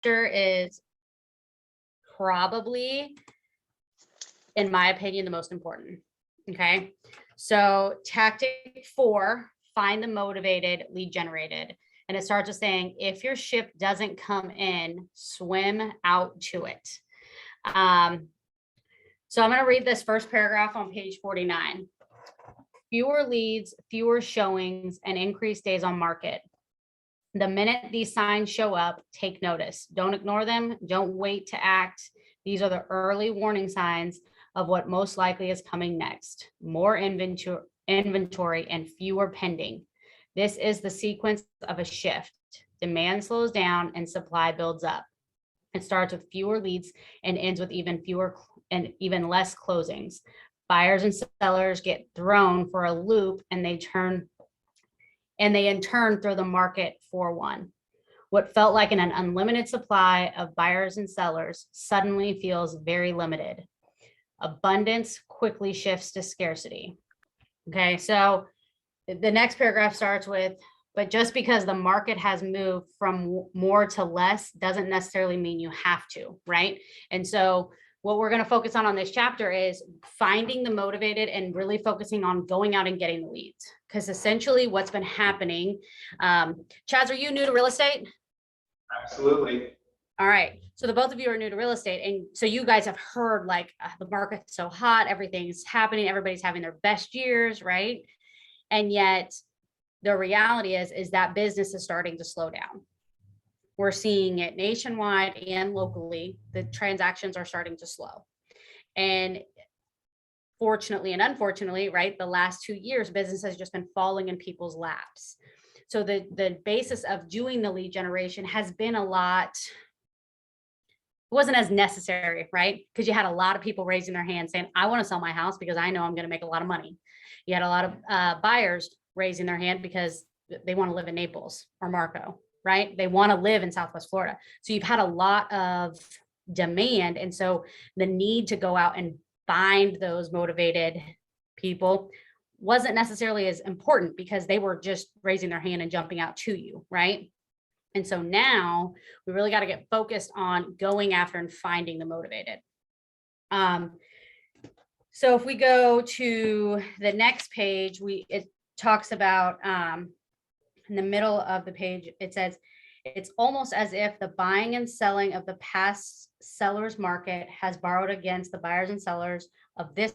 is probably, in my opinion, the most important. Okay. So tactic 4, find the motivated lead generated. And it starts with saying, if your ship doesn't come in, swim out to it. So I'm going to read this first paragraph on page 49. Fewer leads, fewer showings, and increased days on market. The minute these signs show up, take notice. Don't ignore them. Don't wait to act. These are the early warning signs of what most likely is coming next. More inventory and fewer pending. This is the sequence of a shift. Demand slows down and supply builds up. It starts with fewer leads and ends with even fewer and even less closings. Buyers and sellers get thrown for a loop, and they in turn throw the market for one. What felt like an unlimited supply of buyers and sellers suddenly feels very limited. Abundance quickly shifts to scarcity. Okay, so the next paragraph starts with, but just because the market has moved from more to less doesn't necessarily mean you have to, right? And so what we're going to focus on this chapter is finding the motivated and really focusing on going out and getting the leads. Because essentially what's been happening, Chaz, are you new to real estate? Absolutely. All right. So the both of you are new to real estate. And so you guys have heard like the market's so hot, everything's happening, everybody's having their best years, right? And yet the reality is that business is starting to slow down. We're seeing it nationwide and locally. The transactions are starting to slow. And fortunately and unfortunately, right, the last 2 years, business has just been falling in people's laps. So the basis of doing the lead generation has been a lot, it wasn't as necessary, right? Because you had a lot of people raising their hands saying, I want to sell my house because I know I'm going to make a lot of money. You had a lot of buyers raising their hand because they want to live in Naples or Marco, right? They want to live in Southwest Florida. So you've had a lot of demand. And so the need to go out and find those motivated people wasn't necessarily as important because they were just raising their hand and jumping out to you, right? And so now we really got to get focused on going after and finding the motivated. So if we go to the next page, it talks about in the middle of the page, it says, it's almost as if the buying and selling of the past sellers market has borrowed against the buyers and sellers of this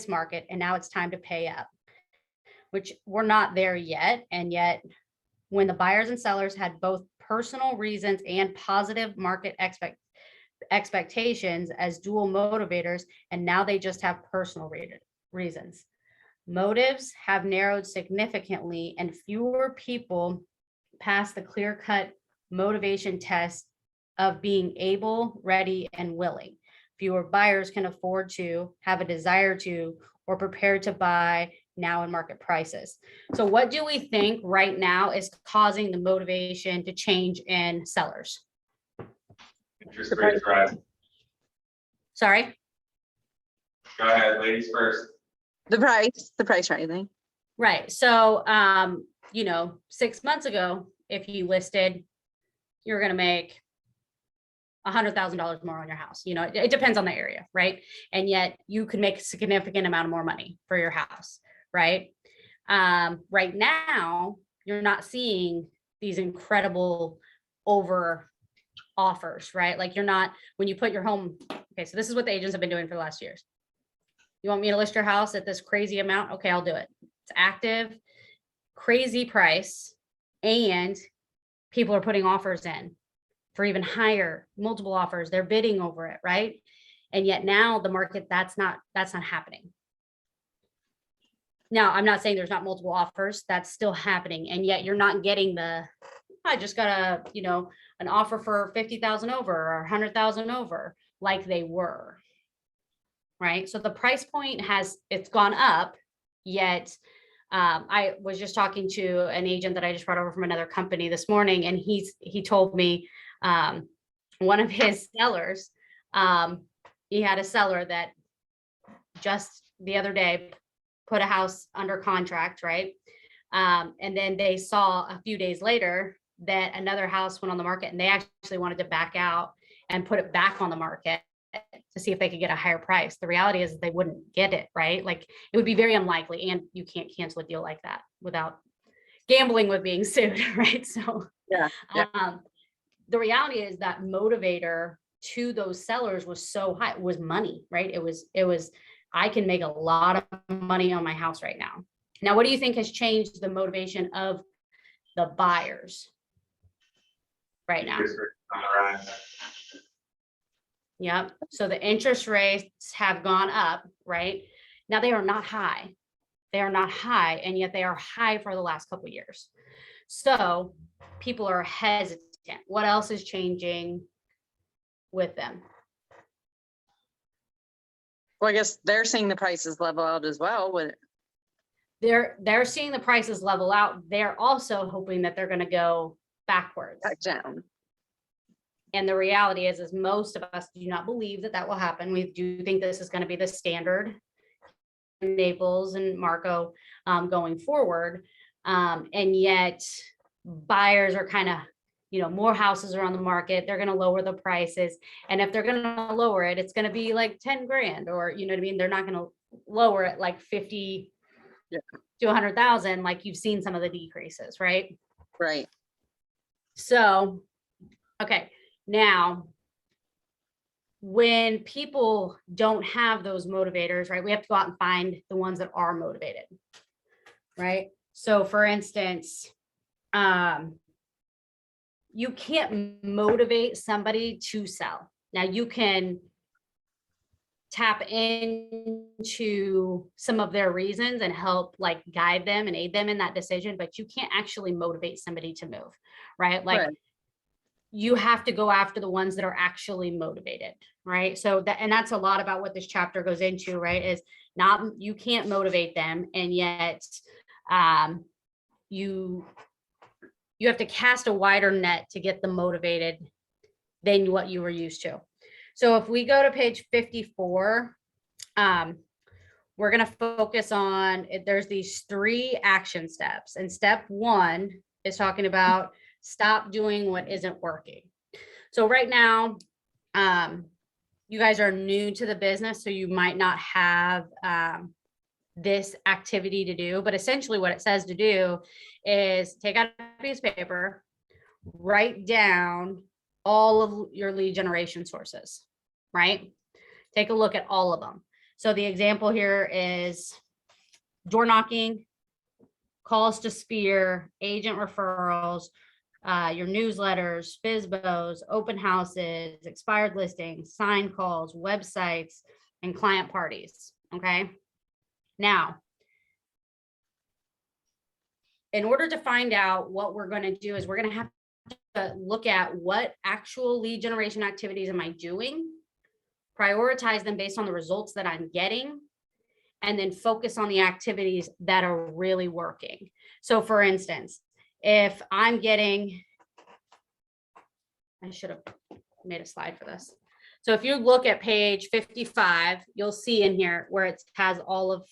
market, and now it's time to pay up, which we're not there yet. And yet when the buyers and sellers had both personal reasons and positive market expectations as dual motivators, and now they just have personal reasons. Motives have narrowed significantly, and fewer people pass the clear-cut motivation test of being able, ready, and willing. Fewer buyers can afford to, have a desire to, or prepared to buy now in market prices. So what do we think right now is causing the motivation to change in sellers? Interest rates rise. Sorry? Go ahead, ladies first. The price rising. Right. So, 6 months ago, if you listed, you're going to make $100,000 more on your house. It depends on the area, right? And yet you could make a significant amount of more money for your house, right? Right now, you're not seeing these incredible over offers, right? Like when you put your home, okay, so this is what the agents have been doing for the last years. You want me to list your house at this crazy amount? Okay, I'll do it. It's active, crazy price, and people are putting offers in for even higher, multiple offers. They're bidding over it, right? And yet now the market, that's not happening. Now, I'm not saying there's not multiple offers. That's still happening. And yet you're not getting I just got an offer for 50,000 over or 100,000 over like they were. Right. So the price point it's gone up, yet I was just talking to an agent that I just brought over from another company this morning, and he told me one of his sellers, he had a seller that just the other day put a house under contract, right? And then they saw a few days later that another house went on the market and they actually wanted to back out and put it back on the market to see if they could get a higher price. The reality is they wouldn't get it, right? Like it would be very unlikely, and you can't cancel a deal like that without gambling with being sued, right? So Yeah. the reality is that motivator to those sellers was so high, it was money, right? It was, I can make a lot of money on my house right now. Now, what do you think has changed the motivation of the buyers right now? Interest rates on the rise. Yep. So the interest rates have gone up, right? Now they are not high. They are not high, and yet they are high for the last couple of years. So people are hesitant. What else is changing with them? Well, I guess they're seeing the prices level out as well with They're seeing the prices level out. They're also hoping that they're going to go backwards. back down. And the reality is most of us do not believe that that will happen. We do think this is going to be the standard in Naples and Marco going forward. And yet buyers are kind of, more houses are on the market. They're going to lower the prices. And if they're going to lower it, it's going to be like 10 grand, or, you know what I mean? They're not going to lower it like 50 to 100,000, like you've seen some of the decreases, right? Right. So, okay. Now, when people don't have those motivators, right, we have to go out and find the ones that are motivated, right? So for instance, you can't motivate somebody to sell. Now you can tap into some of their reasons and help like guide them and aid them in that decision, but you can't actually motivate somebody to move, right? Like Right. you have to go after the ones that are actually motivated, right? So that, and that's a lot about what this chapter goes into, right? Is not, you can't motivate them, and yet you have to cast a wider net to get them motivated than what you were used to. So if we go to page 54, we're going to focus on, there's these 3 action steps. And step 1 is talking about stop doing what isn't working. So right now, you guys are new to the business, so you might not have this activity to do, but essentially what it says to do is take out a piece of paper, write down all of your lead generation sources, right? Take a look at all of them. So the example here is door knocking, calls to Spear, agent referrals, your newsletters, FSBOs, open houses, expired listings, sign calls, websites, and client parties, okay? Now, in order to find out what we're going to do is we're going to have to look at what actual lead generation activities am I doing, prioritize them based on the results that I'm getting, and then focus on the activities that are really working. So for instance, if I'm getting, I should have made a slide for this. So if you look at page 55, you'll see in here where it has all of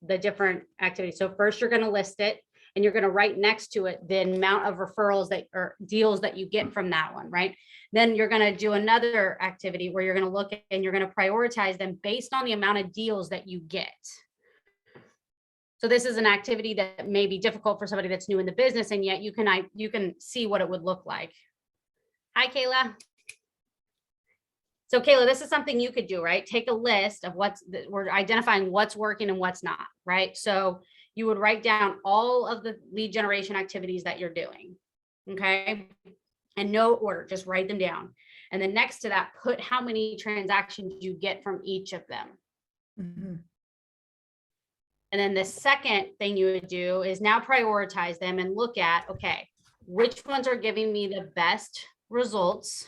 the different activities. So first you're going to list it, and you're going to write next to it the amount of referrals that or deals that you get from that one, right? Then you're going to do another activity where you're going to look at and you're going to prioritize them based on the amount of deals that you get. So this is an activity that may be difficult for somebody that's new in the business, and yet you can see what it would look like. Hi, Kayla. So Kayla, this is something you could do, right? Take a list of we're identifying what's working and what's not, right? So you would write down all of the lead generation activities that you're doing, okay? And no order, just write them down. And then next to that, put how many transactions you get from each of them. Mm-hmm. And then the second thing you would do is now prioritize them and look at, okay, which ones are giving me the best results?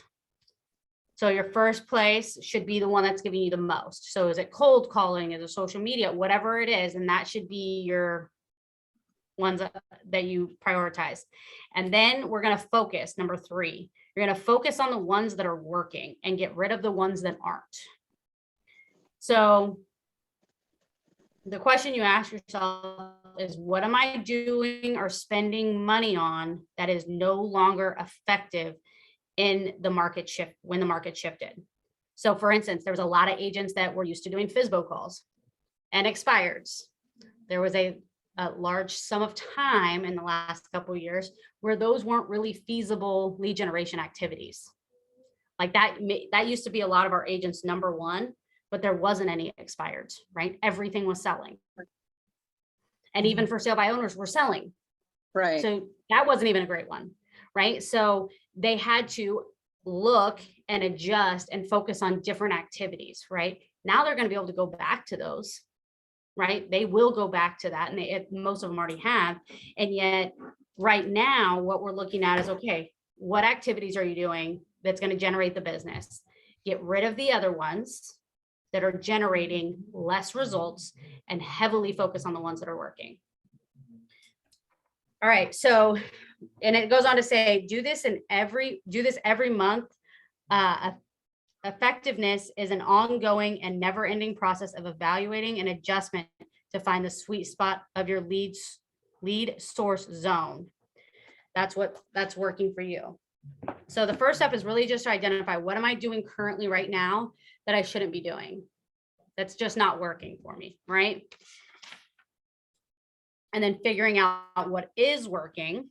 So your first place should be the one that's giving you the most. So is it cold calling? Is it social media? Whatever it is, and that should be your ones that you prioritize. And then we're going to focus, number 3. You're going to focus on the ones that are working and get rid of the ones that aren't. So the question you ask yourself is what am I doing or spending money on that is no longer effective in the market shift when the market shifted. So for instance, there was a lot of agents that were used to doing FSBO calls and expireds. There was a large sum of time in the last couple of years where those weren't really feasible lead generation activities. Like that used to be a lot of our agents' number one, but there wasn't any expireds, right? Everything was selling. And even for sale by owners, we're selling. Right. So that wasn't even a great one, right? So they had to look and adjust and focus on different activities, right? Now they're going to be able to go back to those, right? They will go back to that, and most of them already have. And yet right now, what we're looking at is, okay, what activities are you doing that's going to generate the business? Get rid of the other ones that are generating less results and heavily focus on the ones that are working. All right, so, and it goes on to say, do this every month. Effectiveness is an ongoing and never-ending process of evaluating and adjustment to find the sweet spot of your lead source zone. That's working for you. So the first step is really just to identify, what am I doing currently right now that I shouldn't be doing? That's just not working for me, right? And then figuring out what is working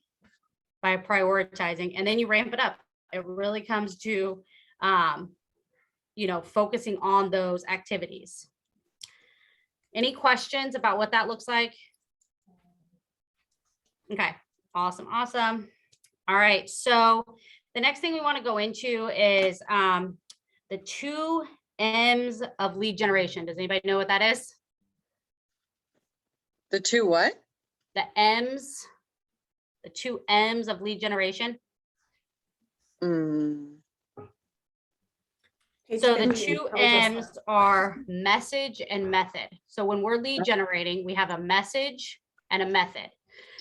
by prioritizing, and then you ramp it up. It really comes to, focusing on those activities. Any questions about what that looks like? Okay, awesome. All right, so the next thing we want to go into is the 2 M's of lead generation. Does anybody know what that is? The 2 what? The 2 M's of lead generation. So the 2 M's are message and method. So when we're lead generating, we have a message and a method.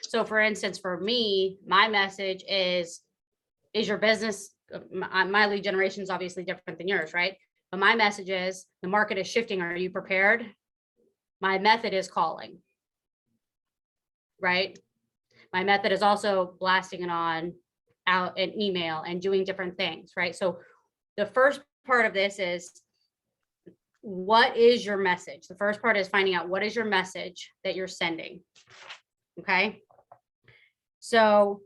So for instance, for me, my message is your business, my lead generation is obviously different than yours, right? But my message is, the market is shifting. Are you prepared? My method is calling, right? My method is also blasting it out an email and doing different things, right? So the first part of this is, what is your message? The first part is finding out what is your message that you're sending. Okay. So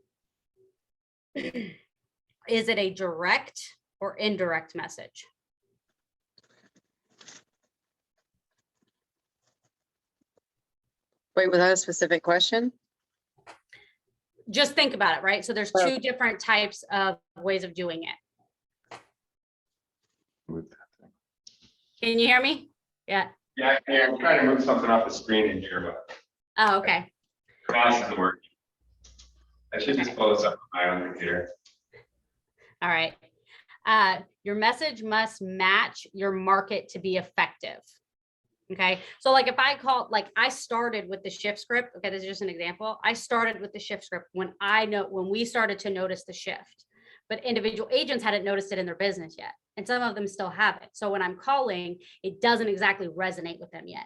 is it a direct or indirect message? Wait, was that a specific question? Just think about it, right? So there's 2 different types of ways of doing it. Can you hear me? Yeah. Yeah, I'm trying to move something off the screen in here, but Oh, okay. mouse isn't working. I should just pull this up on my own computer. All right. Your message must match your market to be effective. Okay. So like if I I started with the shift script. Okay. This is just an example. I started with the shift script when we started to notice the shift, but individual agents hadn't noticed it in their business yet. And some of them still have it. So when I'm calling, it doesn't exactly resonate with them yet.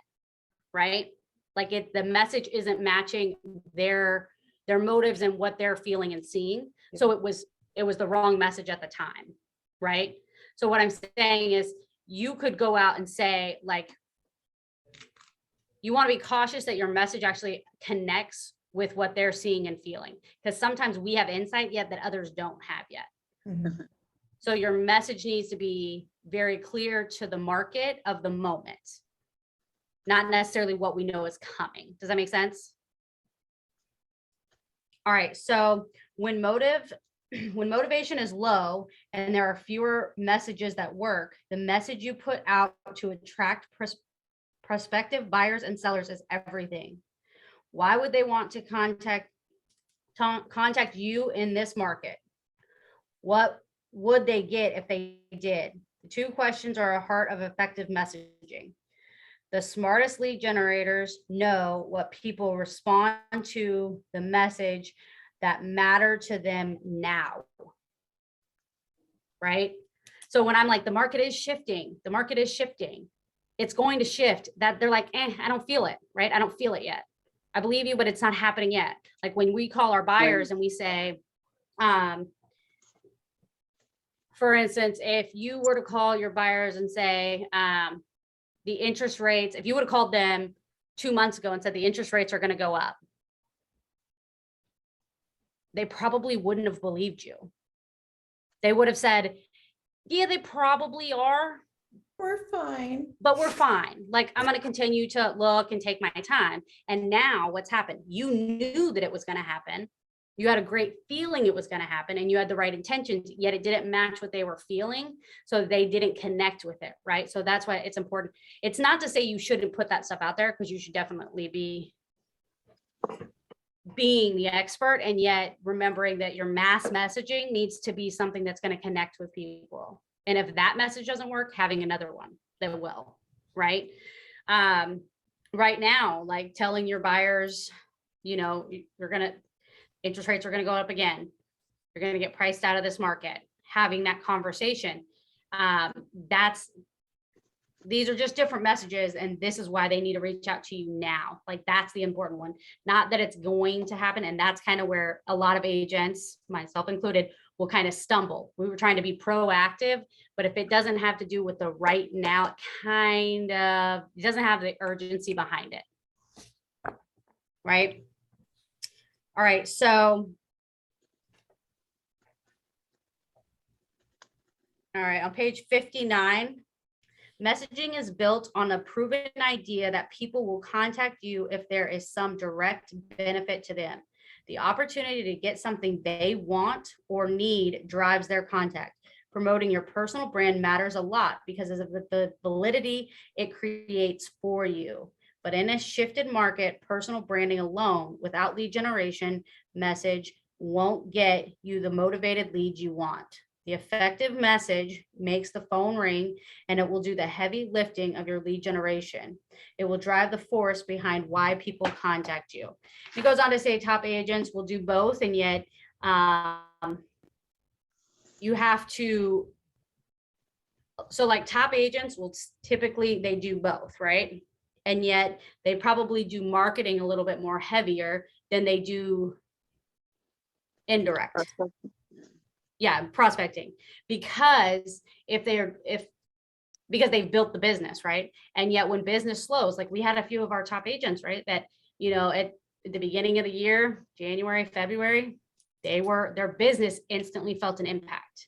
Right. Like the message isn't matching their motives and what they're feeling and seeing. So it was the wrong message at the time. Right. So what I'm saying is, you could go out and say, like, you want to be cautious that your message actually connects with what they're seeing and feeling, because sometimes we have insight yet that others don't have yet. Mm-hmm. So your message needs to be very clear to the market of the moment, not necessarily what we know is coming. Does that make sense? All right. So when motivation is low and there are fewer messages that work, the message you put out to attract prospective buyers and sellers is everything. Why would they want to contact you in this market? What would they get if they did? The 2 questions are a heart of effective messaging. The smartest lead generators know what people respond to the message that matter to them now. Right? So when I'm like, the market is shifting, it's going to shift, that they're like, I don't feel it, right? I don't feel it yet. I believe you, but it's not happening yet. Like when we call our buyers and we say, for instance, if you were to call your buyers and say, the interest rates, if you would have called them 2 months ago and said the interest rates are going to go up, they probably wouldn't have believed you. They would have said, yeah, they probably are, We're fine. but we're fine. Like, I'm going to continue to look and take my time. And now what's happened? You knew that it was going to happen. You had a great feeling it was going to happen and you had the right intentions, yet it didn't match what they were feeling. So they didn't connect with it. Right. So that's why it's important. It's not to say you shouldn't put that stuff out there, because you should definitely be being the expert, and yet remembering that your mass messaging needs to be something that's going to connect with people. And if that message doesn't work, having another one that will, right? Right now, like telling your buyers, interest rates are going to go up again. You're going to get priced out of this market. Having that conversation. These are just different messages, and this is why they need to reach out to you now. Like, that's the important one, not that it's going to happen. And that's kind of where a lot of agents, myself included, will kind of stumble. We were trying to be proactive, but if it doesn't have to do with the right now, it doesn't have the urgency behind it. Right. All right. So, all right, on page 59, messaging is built on a proven idea that people will contact you if there is some direct benefit to them. The opportunity to get something they want or need drives their contact. Promoting your personal brand matters a lot because of the validity it creates for you. But in a shifted market, personal branding alone without lead generation message won't get you the motivated leads you want. The effective message makes the phone ring, and it will do the heavy lifting of your lead generation. It will drive the force behind why people contact you. It goes on to say top agents will do both, and yet you have to. So like top agents will typically, they do both, right? And yet they probably do marketing a little bit more heavier than they do indirect. Yeah, prospecting, because because they've built the business, right? And yet when business slows, like we had a few of our top agents, right, that, at the beginning of the year, January, February, their business instantly felt an impact.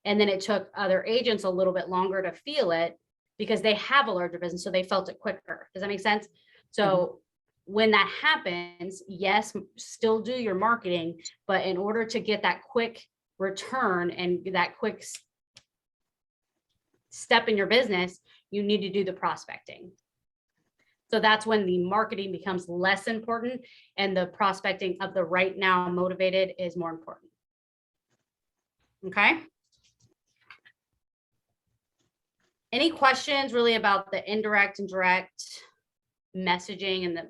And then it took other agents a little bit longer to feel it because they have a larger business, so they felt it quicker. Does that make sense? So when that happens, yes, still do your marketing, but in order to get that quick return and that quick step in your business, you need to do the prospecting. So that's when the marketing becomes less important and the prospecting of the right now motivated is more important. Okay. Any questions really about the indirect and direct messaging and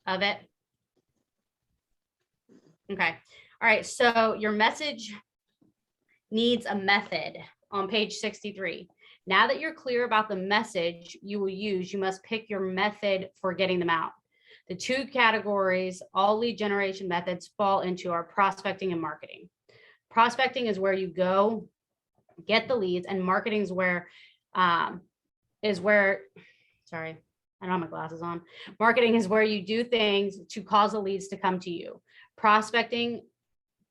of it? Okay. All right. So your message needs a method on page 63. Now that you're clear about the message you will use, you must pick your method for getting them out. The two categories all lead generation methods fall into are prospecting and marketing. Prospecting is where you go get the leads, and marketing is where sorry, I don't have my glasses on. Marketing is where you do things to cause the leads to come to you. Prospecting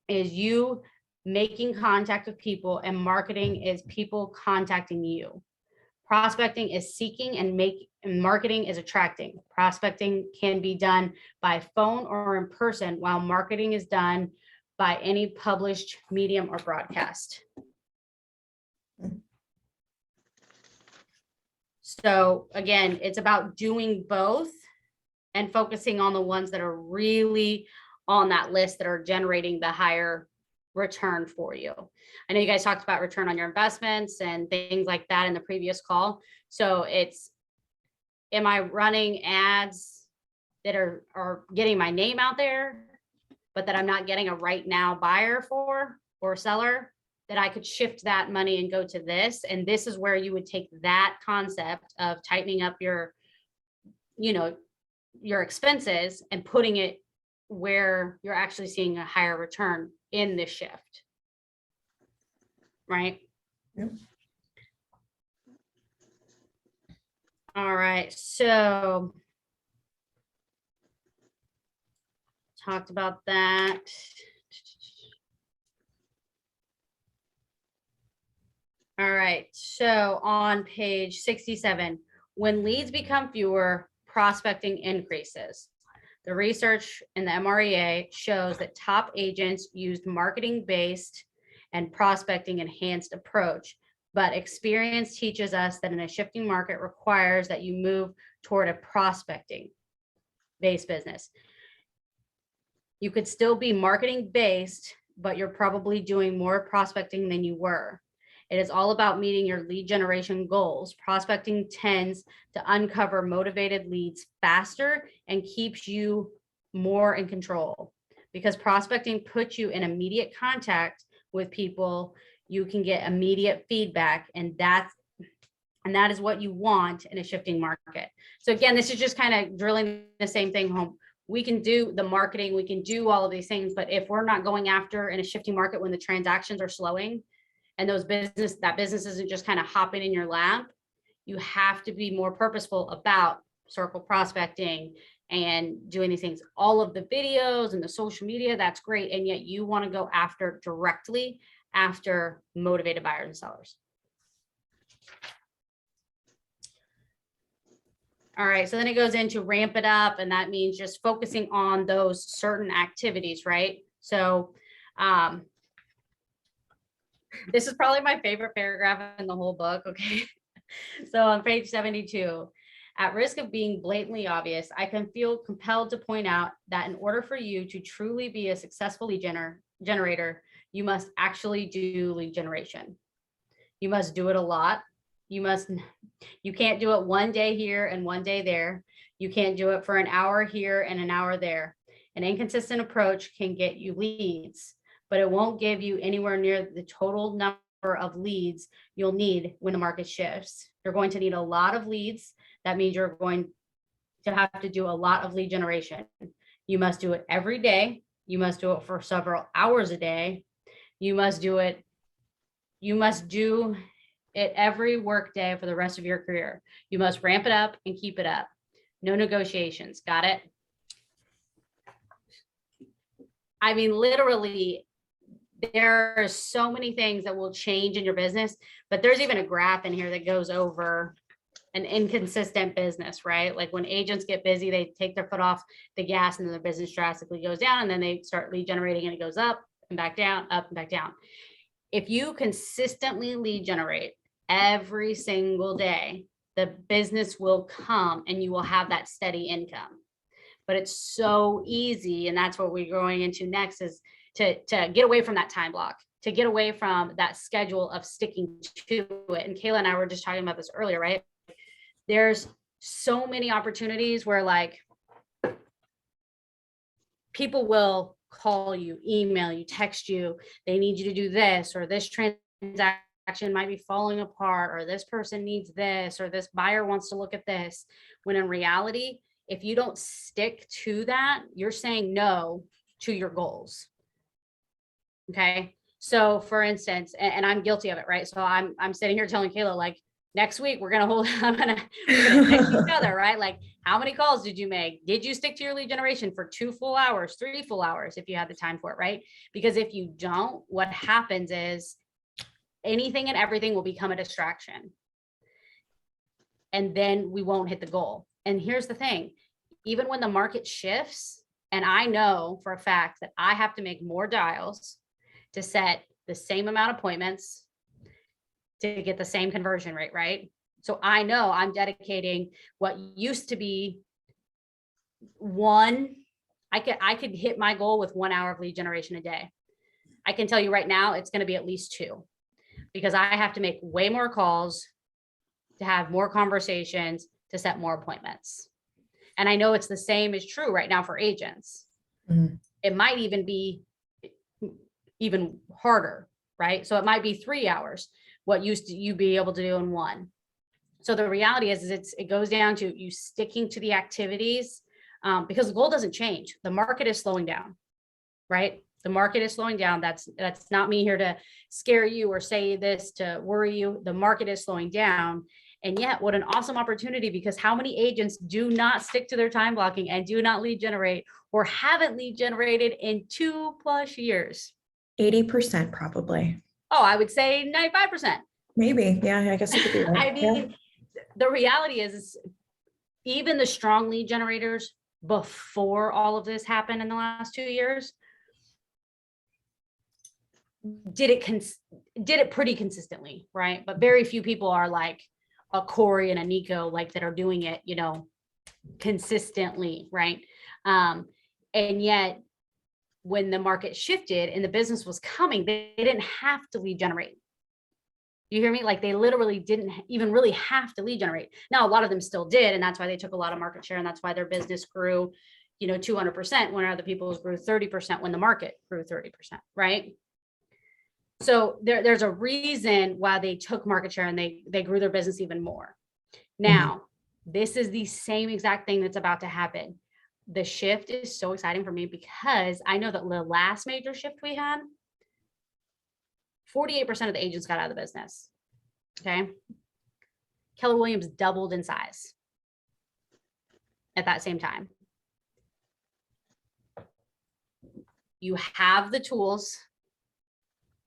is you making contact with people, and marketing is people contacting you. Prospecting is seeking, and marketing is attracting. Prospecting can be done by phone or in person, while marketing is done by any published medium or broadcast. So again, it's about doing both and focusing on the ones that are really on that list that are generating the higher return for you. I know you guys talked about return on your investments and things like that in the previous call. So am I running ads that are getting my name out there, but that I'm not getting a right now buyer for or seller, that I could shift that money and go to this. And this is where you would take that concept of tightening up your, your expenses and putting it where you're actually seeing a higher return in this shift. Right? Yep. All right, so talked about that. All right, so on page 67, when leads become fewer, prospecting increases. The research in the MREA shows that top agents used marketing-based and prospecting enhanced approach, but experience teaches us that in a shifting market requires that you move toward a prospecting-based business. You could still be marketing-based, but you're probably doing more prospecting than you were. It is all about meeting your lead generation goals. Prospecting tends to uncover motivated leads faster and keeps you more in control. Because prospecting puts you in immediate contact with people, you can get immediate feedback, and that is what you want in a shifting market. So again, this is just kind of drilling the same thing home. We can do the marketing, we can do all of these things, but if we're not going after in a shifting market when the transactions are slowing, and that business isn't just kind of hopping in your lap, you have to be more purposeful about circle prospecting and doing these things. All of the videos and the social media, that's great. And yet you want to go directly after motivated buyers and sellers. All right, so then it goes into ramp it up, and that means just focusing on those certain activities, right? So this is probably my favorite paragraph in the whole book, okay? So on page 72, at risk of being blatantly obvious, I can feel compelled to point out that in order for you to truly be a successful lead generator, you must actually do lead generation. You must do it a lot. You can't do it one day here and one day there. You can't do it for an hour here and an hour there. An inconsistent approach can get you leads, but it won't give you anywhere near the total number of leads you'll need when the market shifts. You're going to need a lot of leads. That means you're going to have to do a lot of lead generation. You must do it every day. You must do it for several hours a day. You must do it every work day for the rest of your career. You must ramp it up and keep it up. No negotiations. Got it? I mean, literally, there are so many things that will change in your business, but there's even a graph in here that goes over an inconsistent business, right? Like when agents get busy, they take their foot off the gas and then their business drastically goes down, and then they start lead generating and it goes up and back down, up and back down. If you consistently lead generate every single day, the business will come and you will have that steady income. But it's so easy, and that's what we're going into next, is to get away from that time block, to get away from that schedule of sticking to it. And Kayla and I were just talking about this earlier, right? There's so many opportunities where like people will call you, email you, text you, they need you to do this, or this transaction might be falling apart, or this person needs this, or this buyer wants to look at this. When in reality, if you don't stick to that, you're saying no to your goals. Okay. So for instance, and I'm guilty of it, right? So I'm sitting here telling Kayla, like, next week we're gonna text each other, right? Like, how many calls did you make? Did you stick to your lead generation for 2 full hours, 3 full hours, if you had the time for it, right? Because if you don't, what happens is anything and everything will become a distraction. And then we won't hit the goal. And here's the thing, even when the market shifts, and I know for a fact that I have to make more dials to set the same amount of appointments to get the same conversion rate, right? So I know I'm dedicating what used to be I could hit my goal with 1 hour of lead generation a day. I can tell you right now, it's going to be at least 2, because I have to make way more calls, to have more conversations, to set more appointments. And I know it's the same is true right now for agents. Mhm. It might even be even harder, right? So it might be 3 hours, what used to you be able to do in 1. So the reality is it goes down to you sticking to the activities because the goal doesn't change. The market is slowing down, right? The market is slowing down. That's not me here to scare you or say this to worry you. The market is slowing down. And yet, what an awesome opportunity, because how many agents do not stick to their time blocking and do not lead generate or haven't lead generated in 2+ years? 80% probably. Oh, I would say 95%. Maybe. Yeah, I guess it could be right. I mean, the reality is even the strong lead generators before all of this happened in the last 2 years did it pretty consistently, right? But very few people are like a Corey and a Nico, like that are doing it, consistently, right? And yet when the market shifted and the business was coming, they didn't have to lead generate. You hear me? Like they literally didn't even really have to lead generate. Now, a lot of them still did. And that's why they took a lot of market share. And that's why their business grew, 200% when other people's grew 30% when the market grew 30%, right? So there's a reason why they took market share and they grew their business even more. Now, this is the same exact thing that's about to happen. The shift is so exciting for me because I know that the last major shift we had, 48% of the agents got out of the business. Okay. Keller Williams doubled in size at that same time. You have the tools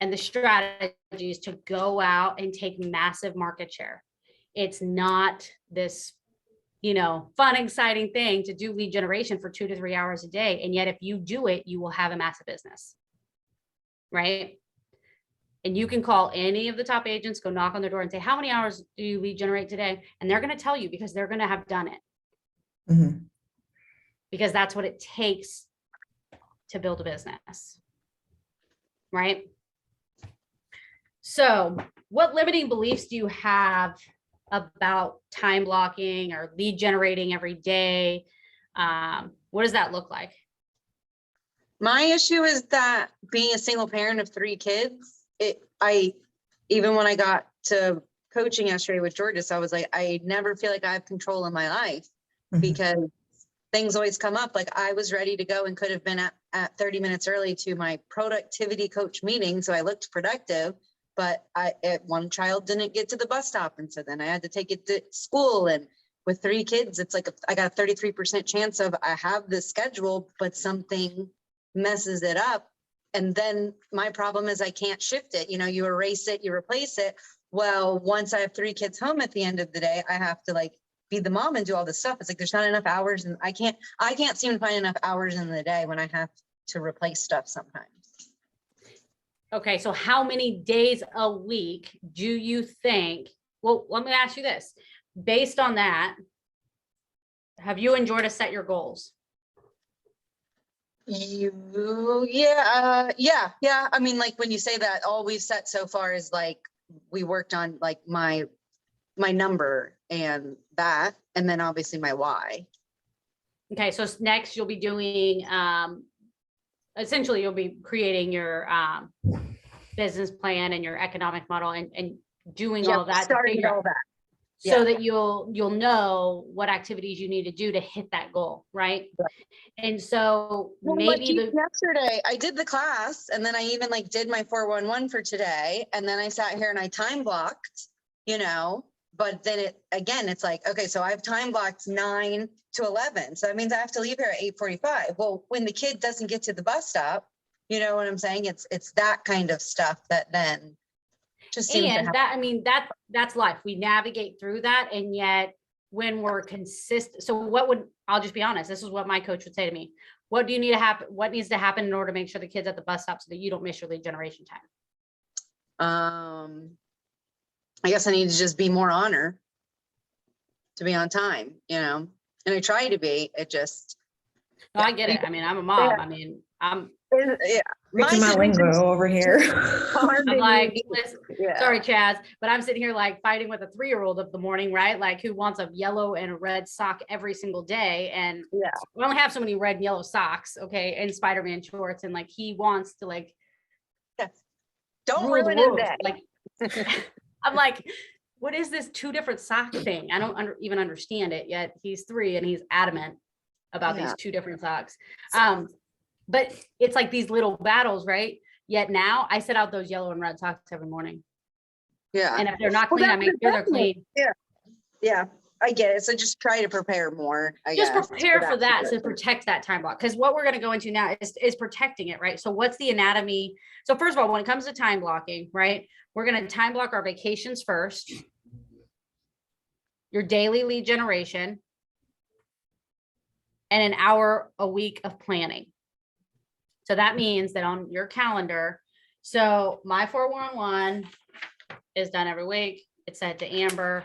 and the strategies to go out and take massive market share. It's not this, fun, exciting thing to do lead generation for 2 to 3 hours a day. And yet if you do it, you will have a massive business, right? And you can call any of the top agents, go knock on their door and say, how many hours do you lead generate today? And they're going to tell you because they're going to have done it. Because that's what it takes to build a business, right? So what limiting beliefs do you have about time blocking or lead generating every day? What does that look like? My issue is that being a single parent of 3 kids, even when I got to coaching yesterday with Georges, I was like, I never feel like I have control in my life because things always come up. Like I was ready to go and could have been at 30 minutes early to my productivity coach meeting. So I looked productive, but one child didn't get to the bus stop. And so then I had to take it to school. And with 3 kids, it's like, I got a 33% chance of I have the schedule, but something messes it up. And then my problem is I can't shift it. You erase it, you replace it. Well, once I have 3 kids home at the end of the day, I have to be the mom and do all this stuff. It's like, there's not enough hours and I can't seem to find enough hours in the day when I have to replace stuff sometimes. Okay. So how many days a week do you think, well, let me ask you this, based on that, have you and Jordan set your goals? Yeah. I mean, when you say that, all we've set so far is we worked on my number and that, and then obviously my why. Okay. So next you'll be doing, essentially you'll be creating your business plan and your economic model and doing all that. Starting all that. So that you'll know what activities you need to do to hit that goal, right? And so maybe yesterday I did the class and then I even did my 411 for today. And then I sat here and I time blocked, but then it's like, okay, so I've time blocked 9 to 11. So that means I have to leave here at 8:45. Well, when the kid doesn't get to the bus stop, you know what I'm saying? It's that kind of stuff that then just seems to happen. That's life. We navigate through that. And yet when we're consistent, so I'll just be honest, this is what my coach would say to me. What do you need to happen? What needs to happen in order to make sure the kid's at the bus stop so that you don't miss your lead generation time? I guess I need to just be more on her to be on time, and I try to be, it just. No, I get it. I'm a mom. I'm my lingo over here. I'm like, listen, sorry, Chaz, but I'm sitting here fighting with a 3-year-old of the morning, right? Who wants a yellow and a red sock every single day. And we only have so many red and yellow socks, okay, and Spider-Man shorts. And he wants to don't ruin his day. I'm like, what is this 2 different sock thing? I don't even understand it yet. He's 3 and he's adamant about these Yeah. two different socks. But it's like these little battles, right? Yet now I set out those yellow and red socks every morning. Yeah. And if they're not Well, clean, I that's make sure they're exactly- clean. Yeah, I get it. So just try to prepare more, I Just guess. prepare for that to situation. protect that time block. Because what we're going to go into now is protecting it, right? So what's the anatomy? So first of all, when it comes to time blocking, right, we're going to time block our vacations first, your daily lead generation, and an hour a week of planning. So that means that on your calendar, so my 411 is done every week. It's sent to Amber.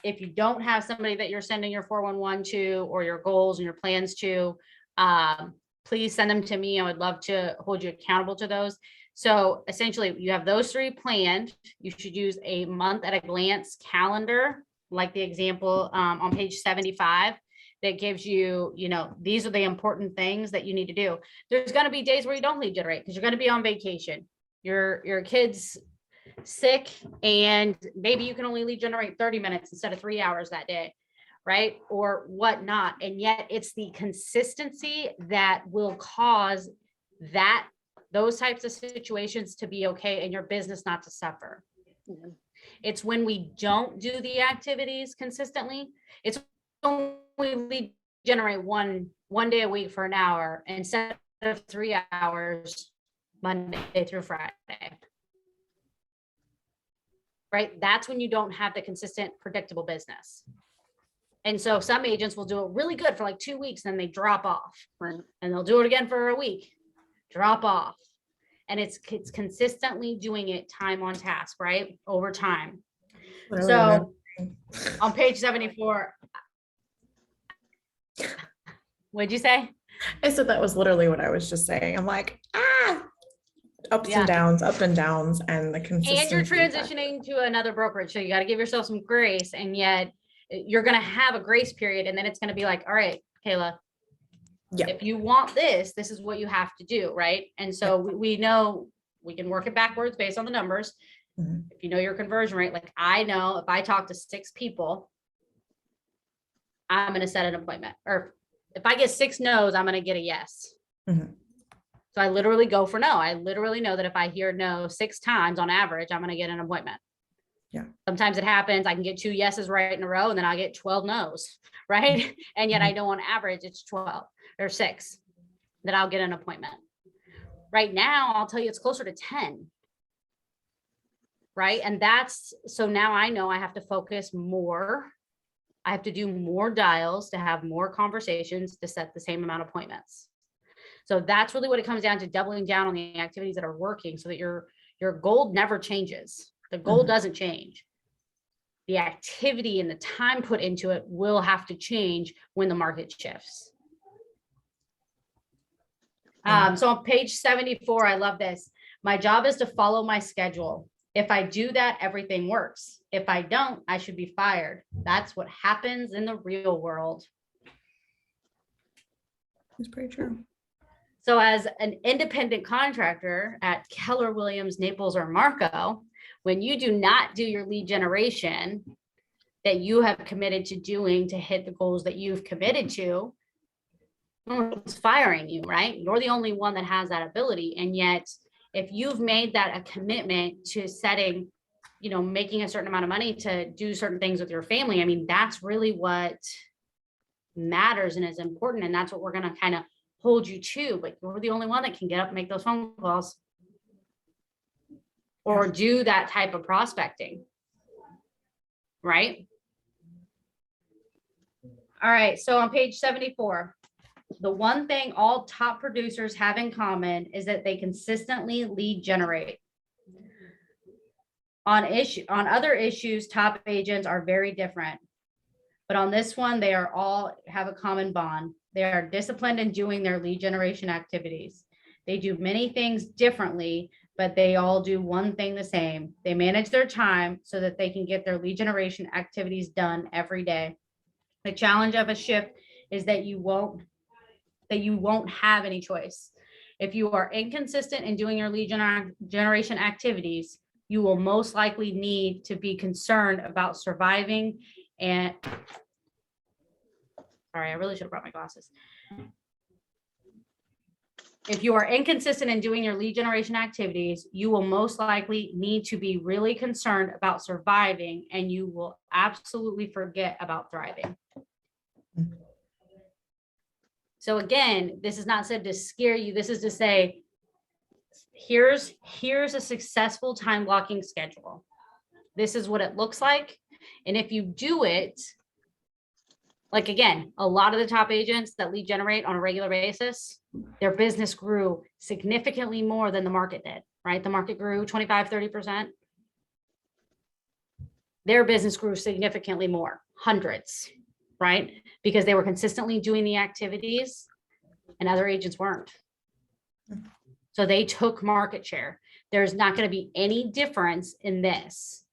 If you don't have somebody that you're sending your 411 to, or your goals and your plans to, please send them to me. I would love to hold you accountable to those. So essentially you have those 3 planned. You should use a month at a glance calendar, like the example on page 75, that gives you, these are the important things that you need to do. There's going to be days where you don't lead generate because you're going to be on vacation. Your kid's sick and maybe you can only lead generate 30 minutes instead of 3 hours that day, right? Or whatnot. And yet it's the consistency that will cause those types of situations to be okay and your business not to suffer. Mhm. It's when we don't do the activities consistently. It's when we lead generate one day a week for an hour instead of 3 hours Monday through Friday. Right? That's when you don't have the consistent, predictable business. And so some agents will do it really good for like 2 weeks, then they drop off. Right. And they'll do it again for a week, drop off. And it's consistently doing it time on task, right? Over time. So on page 74, what'd you say? I said that was literally what I was just saying. I'm like, ups Yeah. and downs, and the consistency. And you're transitioning to another brokerage. So you got to give yourself some grace. And yet you're going to have a grace period. And then it's going to be like, all right, Kayla, Yeah. if you want this is what you have to do. Right. And so we know we can work it backwards based on the numbers. Mhm. If you know your conversion rate, like I know if I talk to 6 people, I'm going to set an appointment. Or if I get 6 no's, I'm going to get a yes. Mhm. So I literally go for no. I literally know that if I hear no 6 times on average, I'm going to get an appointment. Yeah. Sometimes it happens. I can get 2 yeses right in a row and then I'll get 12 no's. Right. And yet I know on average it's 12 or 6 that I'll get an appointment. Right now, I'll tell you it's closer to 10. Right. And so now I know I have to focus more. I have to do more dials to have more conversations to set the same amount of appointments. So that's really what it comes down to, doubling down on the activities that are working so that your goal never changes. The goal doesn't change. The activity and the time put into it will have to change when the market shifts. So on page 74, I love this. My job is to follow my schedule. If I do that, everything works. If I don't, I should be fired. That's what happens in the real world. It's pretty true. So as an independent contractor at Keller, Williams, Naples, or Marco, when you do not do your lead generation that you have committed to doing to hit the goals that you've committed to, it's firing you, right? You're the only one that has that ability. And yet, if you've made that a commitment to setting, making a certain amount of money to do certain things with your family, I mean, that's really what matters and is important. And that's what we're going to kind of hold you to. But you're the only one that can get up and make those phone calls or do that type of prospecting. Right? All right. So on page 74, the one thing all top producers have in common is that they consistently lead generate. On other issues, top agents are very different. But on this one, they are all have a common bond. They are disciplined in doing their lead generation activities. They do many things differently, but they all do one thing the same. They manage their time so that they can get their lead generation activities done every day. The challenge of a shift is that you won't have any choice. If you are inconsistent in doing your lead generation activities, you will most likely need to be concerned about surviving and Sorry, I really should have brought my glasses. If you are inconsistent in doing your lead generation activities, you will most likely need to be really concerned about surviving, and you will absolutely forget about thriving. So again, this is not said to scare you. This is to say, here's a successful time blocking schedule. This is what it looks like. And if you do it, like again, a lot of the top agents that lead generate on a regular basis, their business grew significantly more than the market did, right? The market grew 25, 30%. Their business grew significantly more, hundreds, right? Because they were consistently doing the activities and other agents weren't. So they took market share. There's not going to be any difference in this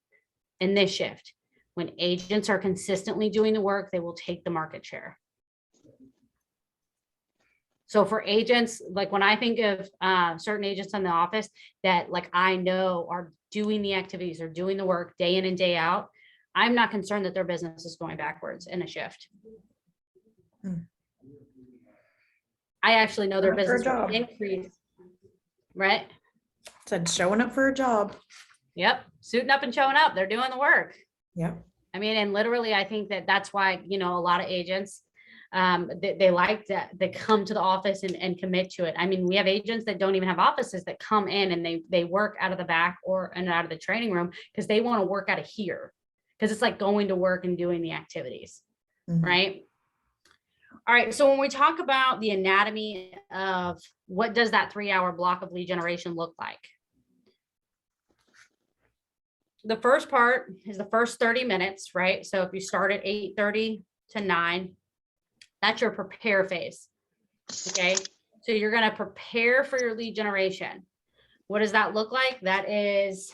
shift. When agents are consistently doing the work, they will take the market share. So for agents, like when I think of certain agents in the office that like I know are doing the activities or doing the work day in and day out, I'm not concerned that their business is going backwards in a shift. I actually know their business will increase, right? Said showing up for a job. Yep, suiting up and showing up. They're doing the work. Yep. I mean, and literally, I think that that's why, you know, a lot of agents, they like that, they come to the office and commit to it. I mean, we have agents that don't even have offices that come in and they work out of the back and out of the training room because they want to work out of here because it's like going to work and doing the activities, right? All right. So when we talk about the anatomy of what does that 3-hour block of lead generation look like? The first part is the first 30 minutes, right? So if you start at 8:30 to 9, that's your prepare phase. Okay. So you're going to prepare for your lead generation. What does that look like? That is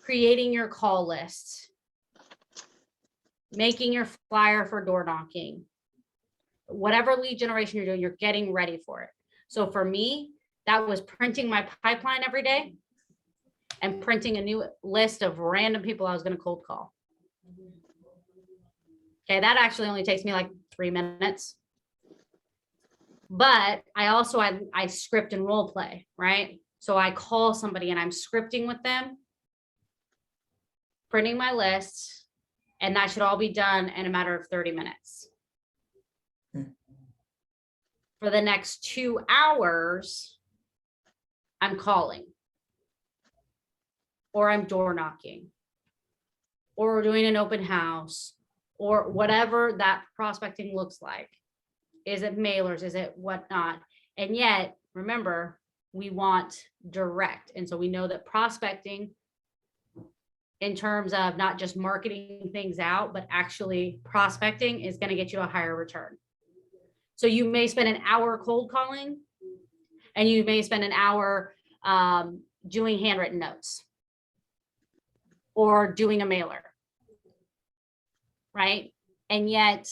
creating your call list, making your flyer for door knocking, whatever lead generation you're doing, you're getting ready for it. So for me, that was printing my pipeline every day and printing a new list of random people I was going to cold call. Okay, that actually only takes me like 3 minutes. But I script and role play, right? So I call somebody and I'm scripting with them, printing my list, and that should all be done in a matter of 30 minutes. For the next 2 hours, I'm calling, or I'm door knocking, or we're doing an open house, or whatever that prospecting looks like. Is it mailers? Is it whatnot? And yet, remember, we want direct. And so we know that prospecting, in terms of not just marketing things out, but actually prospecting, is going to get you a higher return. So you may spend an hour cold calling, and you may spend an hour doing handwritten notes or doing a mailer, right? And yet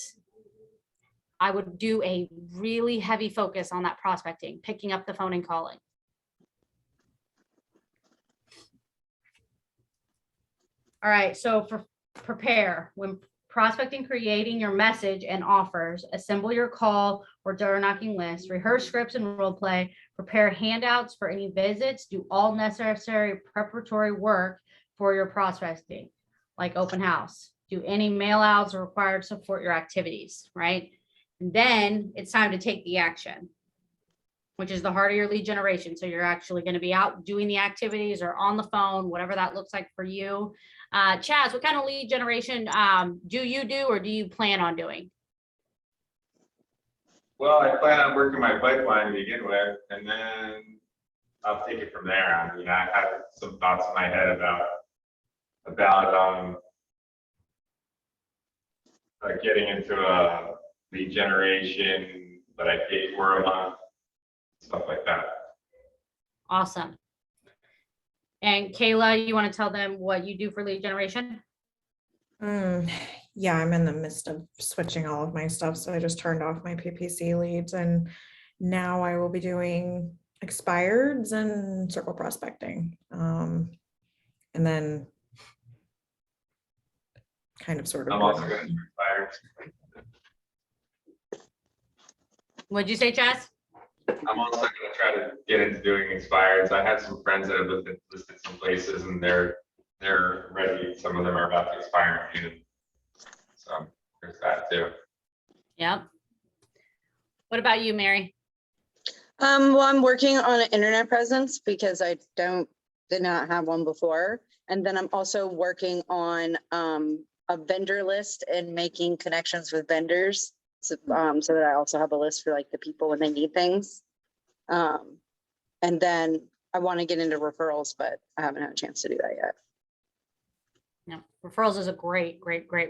I would do a really heavy focus on that prospecting, picking up the phone and calling. All right, so for prepare, when prospecting, creating your message and offers, assemble your call or door knocking list, rehearse scripts and role play, prepare handouts for any visits, do all necessary preparatory work for your prospecting, like open house, do any mail outs required to support your activities, right? And then it's time to take the action, which is the heart of your lead generation. So you're actually going to be out doing the activities or on the phone, whatever that looks like for you. Chaz, what kind of lead generation do you do or do you plan on doing? Well, I plan on working my pipeline to begin with, and then I'll take it from there. I mean, I have some thoughts in my head about getting into a lead generation that I pay for a month, stuff like that. Awesome. And Kayla, you want to tell them what you do for lead generation? Yeah, I'm in the midst of switching all of my stuff. So I just turned off my PPC leads and now I will be doing expireds and circle prospecting. And then kind of sort of. I'm also going to expire. What'd you say, Chaz? I'm also gonna try to get into doing expireds. I have some friends that have listed some places and they're ready. Some of them are about to expire in June. So there's that too. Yep. What about you, Mary? Well, I'm working on an internet presence because I did not have one before. And then I'm also working on a vendor list and making connections with vendors. So that I also have a list for like the people when they need things. And then I want to get into referrals, but I haven't had a chance to do that yet. No, referrals is a great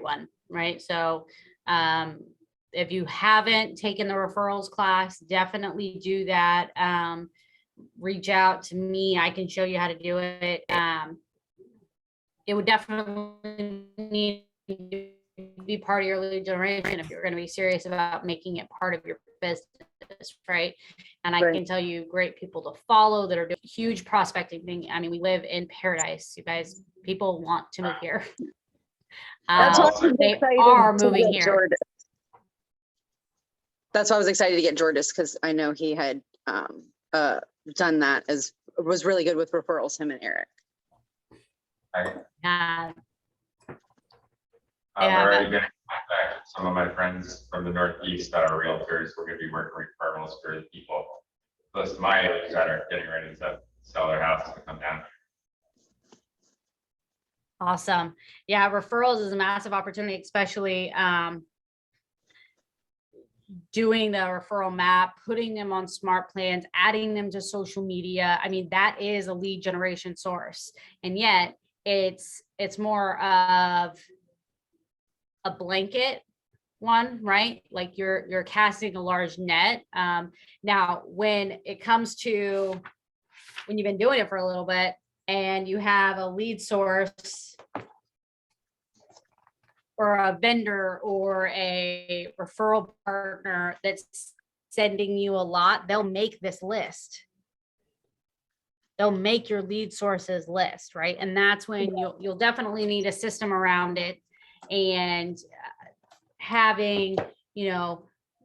one, right? So if you haven't taken the referrals class, definitely do that. Reach out to me. I can show you how to do it. It would definitely need to be part of your lead generation if you're going to be serious about making it part of your business, right? And I Right. can tell you great people to follow that are doing huge prospecting thing. I mean, we live in paradise, you guys. People want to move here. That's why I was They excited are to moving get here. Jordis. That's why I was excited to get Jordis because I know he had done that was really good with referrals, him and Eric. Yeah. I've Yeah. already been in contact with some of my friends from the Northeast that are realtors. We're gonna be working referrals for the people close to my age that are getting ready to sell their houses to come down. Awesome. Yeah, referrals is a massive opportunity, especially doing the referral map, putting them on smart plans, adding them to social media. I mean, that is a lead generation source. And yet it's more of a blanket one, right? Like you're casting a large net. Now, when it comes to when you've been doing it for a little bit and you have a lead source or a vendor or a referral partner that's sending you a lot, they'll make this list. They'll make your lead sources list, right? And that's when you'll definitely need a system around it. And having,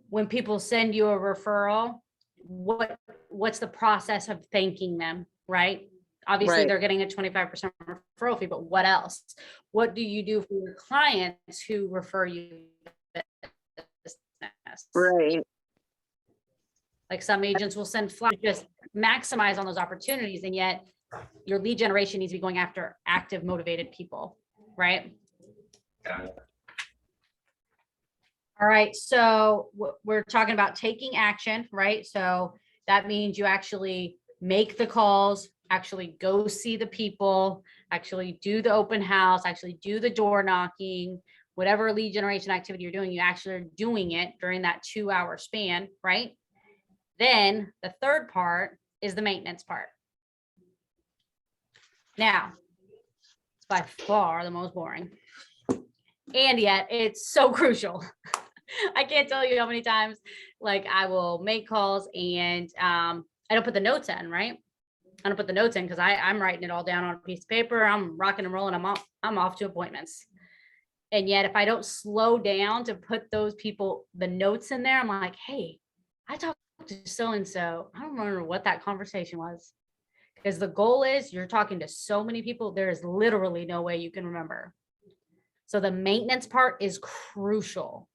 when people send you a referral, what's the process of thanking them, right? Obviously, Right. they're getting a 25% referral fee, but what else? What do you do for your clients who refer you business? Right. Like some agents will send flyers, just maximize on those opportunities, and yet your lead generation needs to be going after active, motivated people, right? Yeah. All right, so we're talking about taking action, right? So that means you actually make the calls, actually go see the people, actually do the open house, actually do the door knocking, whatever lead generation activity you're doing, you actually are doing it during that 2-hour span, right? Then the third part is the maintenance part. Now, it's by far the most boring. And yet it's so crucial. I can't tell you how many times, like, I will make calls and I don't put the notes in, right? I don't put the notes in because I'm writing it all down on a piece of paper. I'm rocking and rolling. I'm off to appointments. And yet if I don't slow down to put those people, the notes in there, I'm like, hey, I talked to so-and-so. I don't remember what that conversation was. Because the goal is you're talking to so many people, there is literally no way you can remember. So the maintenance part is crucial.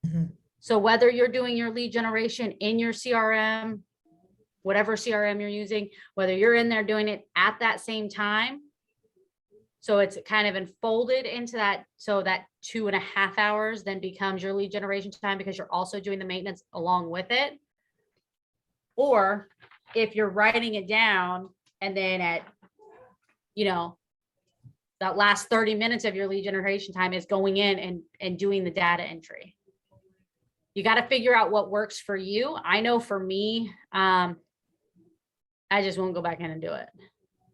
Mhm. So whether you're doing your lead generation in your CRM, whatever CRM you're using, whether you're in there doing it at that same time, so it's kind of enfolded into that, so that 2.5 hours then becomes your lead generation time because you're also doing the maintenance along with it. Or if you're writing it down and then at, that last 30 minutes of your lead generation time is going in and doing the data entry. You got to figure out what works for you. I know for me, I just won't go back in and do it.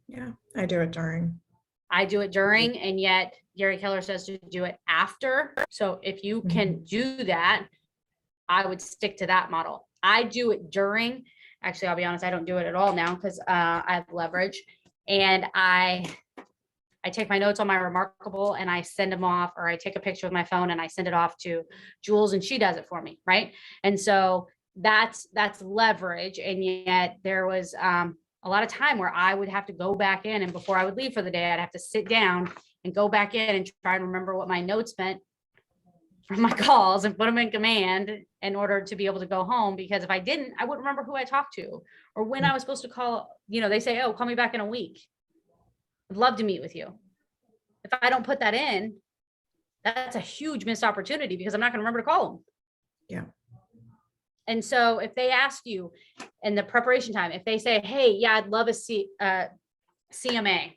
Yeah, I do it during. I do it during, and yet Gary Keller says to do it after. So if you can do that, I would stick to that model. I do it during. Actually, I'll be honest, I don't do it at all now because I have leverage, and I take my notes on my Remarkable and I send them off, or I take a picture with my phone and I send it off to Jules and she does it for me, right? And so that's leverage. And yet there was a lot of time where I would have to go back in, and before I would leave for the day, I'd have to sit down and go back in and try and remember what my notes meant from my calls and put them in command in order to be able to go home. Because if I didn't, I wouldn't remember who I talked to or when I was supposed to call. They say, oh, call me back in a week. I'd love to meet with you. If I don't put that in, that's a huge missed opportunity because I'm not going to remember to call them. Yeah. And so if they ask you in the preparation time, if they say, hey, yeah, I'd love a CMA,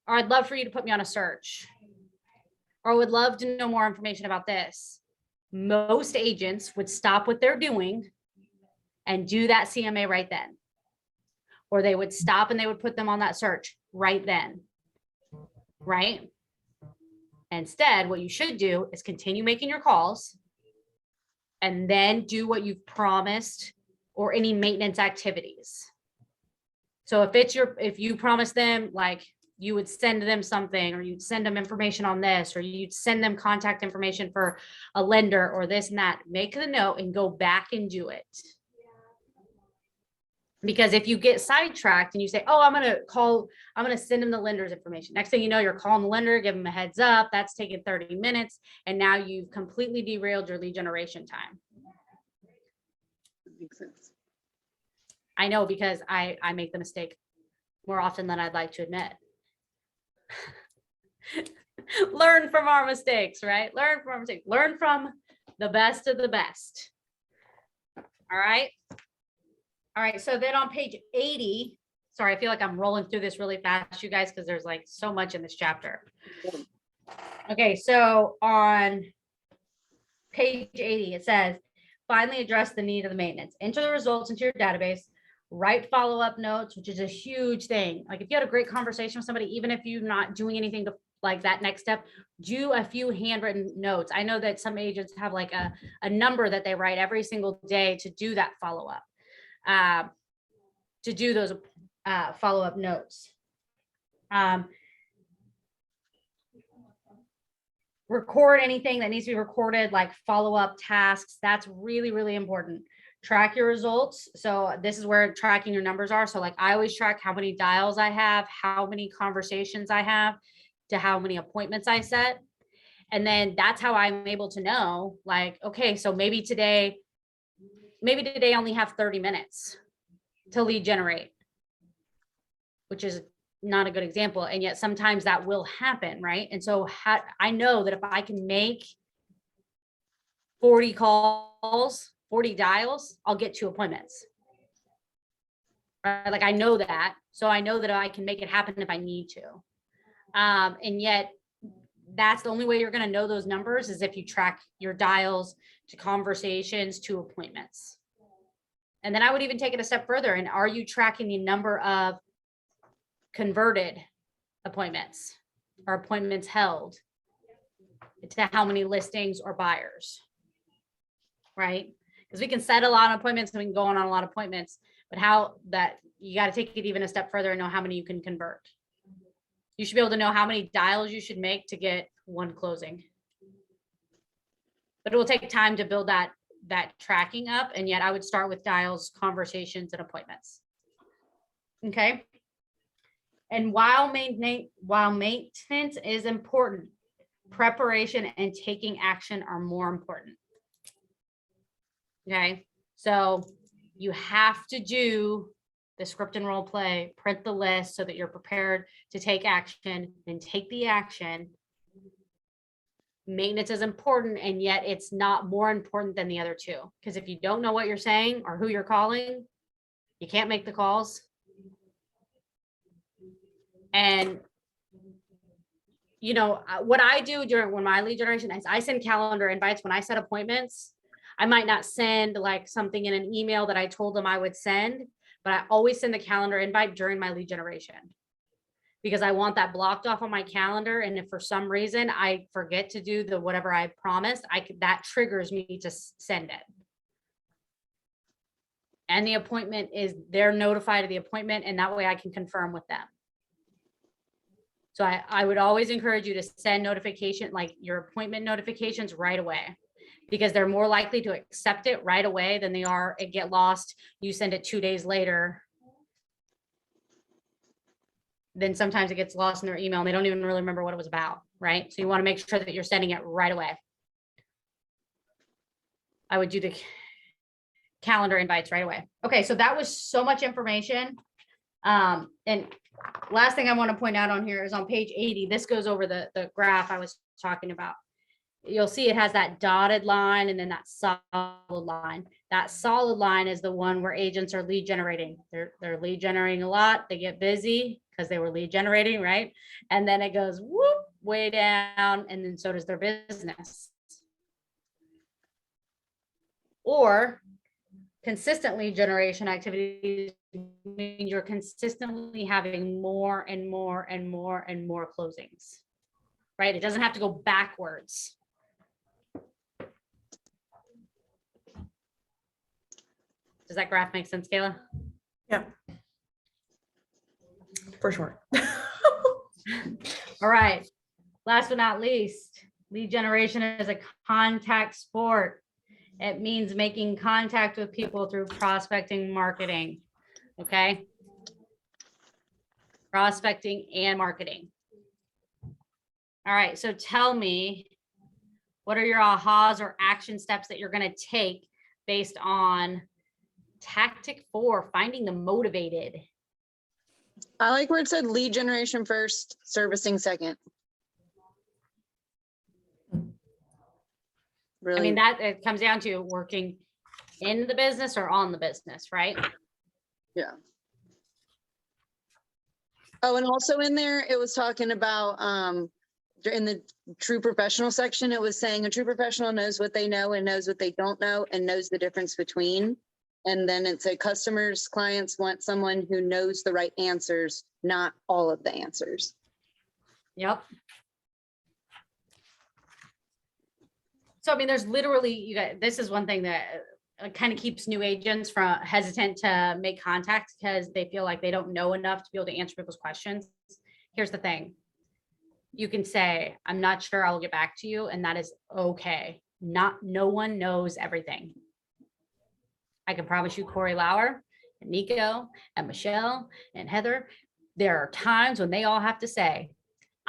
or I'd love for you to put me on a search, or would love to know more information about this, most agents would stop what they're doing and do that CMA right then. Or they would stop and they would put them on that search right then. Right? Instead, what you should do is continue making your calls and then do what you've promised or any maintenance activities. So if you promise them, like, you would send them something, or you'd send them information on this, or you'd send them contact information for a lender or this and that, make the note and go back and do it. Because if you get sidetracked and you say, oh, I'm going to send them the lender's information. Next thing you know, you're calling the lender, give them a heads up. That's taken 30 minutes. And now you've completely derailed your lead generation time. Makes sense. I know, because I make the mistake more often than I'd like to admit. Learn from our mistakes, right? Learn from our mistakes. Learn from the best of the best. All right. All right. So then on page 80, sorry, I feel like I'm rolling through this really fast, you guys, because there's like so much in this chapter. Okay. So on page 80, it says, finally address the need of the maintenance. Enter the results into your database. Write follow-up notes, which is a huge thing. Like, if you had a great conversation with somebody, even if you're not doing anything to like that next step, do a few handwritten notes. I know that some agents have like a number that they write every single day to do that follow-up, to do those follow-up notes. Record anything that needs to be recorded, like follow-up tasks. That's really, really important. Track your results. So this is where tracking your numbers are. So like, I always track how many dials I have, how many conversations I have, to how many appointments I set. And then that's how I'm able to know, like, okay, so maybe today I only have 30 minutes to lead generate, which is not a good example. And yet sometimes that will happen, right? And so I know that if I can make 40 calls, 40 dials, I'll get 2 appointments. Right? Like, I know that. So I know that I can make it happen if I need to. And yet that's the only way you're going to know those numbers, is if you track your dials to conversations to appointments. And then I would even take it a step further. And are you tracking the number of converted appointments or appointments held to how many listings or buyers? Right? Because we can set a lot of appointments and we can go on a lot of appointments, but how that you got to take it even a step further and know how many you can convert. You should be able to know how many dials you should make to get 1 closing. But it will take time to build that tracking up. And yet I would start with dials, conversations, and appointments. Okay. And while maintenance is important, preparation and taking action are more important. Okay. So you have to do the script and role play, print the list so that you're prepared to take action, then take the action. Maintenance is important, and yet it's not more important than the other two. Because if you don't know what you're saying or who you're calling, you can't make the calls. And what I do when my lead generation is, I send calendar invites. When I set appointments, I might not send like something in an email that I told them I would send, but I always send the calendar invite during my lead generation, because I want that blocked off on my calendar. And if for some reason I forget to do the whatever I promised, that triggers me to send it. And the appointment they're notified of the appointment, and that way I can confirm with them. So I would always encourage you to send notification, like your appointment notifications, right away, because they're more likely to accept it right away than they are it get lost. You send it 2 days later. Then sometimes it gets lost in their email and they don't even really remember what it was about, right? So you want to make sure that you're sending it right away. I would do the calendar invites right away. Okay, so that was so much information. And last thing I want to point out on here is on page 80, this goes over the graph I was talking about. You'll see it has that dotted line and then that solid line. That solid line is the one where agents are lead generating. They're lead generating a lot. They get busy because they were lead generating, right? And then it goes whoop way down, and then so does their business. Or consistent lead generation activities mean you're consistently having more and more and more and more closings, right? It doesn't have to go backwards. Does that graph make sense, Kayla? Yeah. For sure. All right. Last but not least, lead generation is a contact sport. It means making contact with people through prospecting, marketing. Okay. Prospecting and marketing. All right. So tell me, what are your ahas or action steps that you're going to take based on tactic 4, finding the motivated? I like where it said lead generation first, servicing second. Really? I mean, that it comes down to working in the business or on the business, right? Yeah. Oh, and also in there, it was talking about, in the true professional section, it was saying a true professional knows what they know and knows what they don't know and knows the difference between. And then it said customers, clients want someone who knows the right answers, not all of the answers. Yep. So, I mean, there's literally, you guys, this is one thing that kind of keeps new agents from hesitant to make contacts because they feel like they don't know enough to be able to answer people's questions. Here's the thing. You can say, I'm not sure, I'll get back to you. And that is okay. No one knows everything. I can promise you, Corey Lauer and Nico and Michelle and Heather, there are times when they all have to say,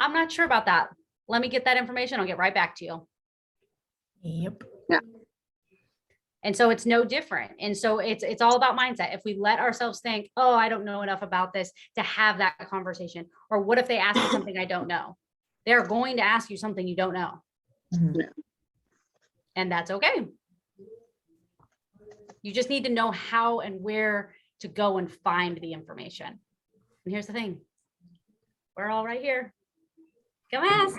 I'm not sure about that. Let me get that information. I'll get right back to you. Yep. Yeah. And so it's no different. And so it's all about mindset. If we let ourselves think, oh, I don't know enough about this to have that conversation, or what if they ask me something I don't know? They're going to ask you something you don't know. Mhm. Yeah. And that's okay. You just need to know how and where to go and find the information. And here's the thing. We're all right here. Come ask.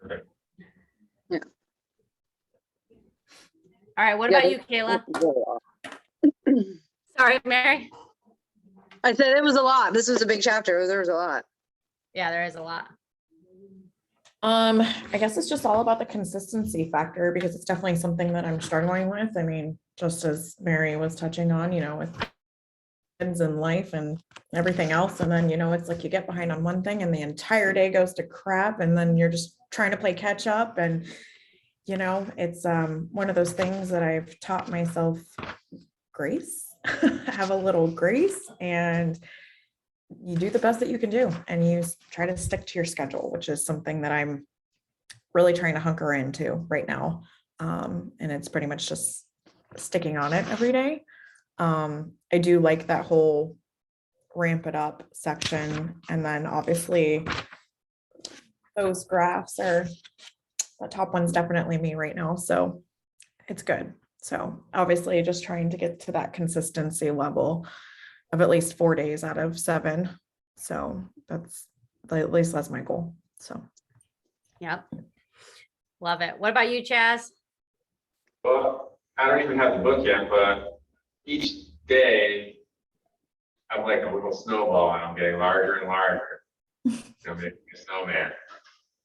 Perfect. Yeah. All right. What Yeah, about you, Kayla? Sorry, Mary. I said it was a lot. This was a big chapter. There was a lot. Yeah, there is a lot. I guess it's just all about the consistency factor because it's definitely something that I'm struggling with. I mean, just as Mary was touching on, with kids and life and everything else. And then, it's like you get behind on one thing and the entire day goes to crap. And then you're just trying to play catch up. And, it's one of those things that I've taught myself grace, have a little grace, and you do the best that you can do and you try to stick to your schedule, which is something that I'm really trying to hunker into right now. And it's pretty much just sticking on it every day. I do like that whole ramp it up section. And then obviously those graphs are, the top one's definitely me right now. So it's good. So obviously just trying to get to that consistency level of at least 4 days out of 7. So at least that's my goal. So. Yep. Love it. What about you, Chaz? Well, I don't even have the book yet, but each day I'm like a little snowball and I'm getting larger and larger. Making a snowman.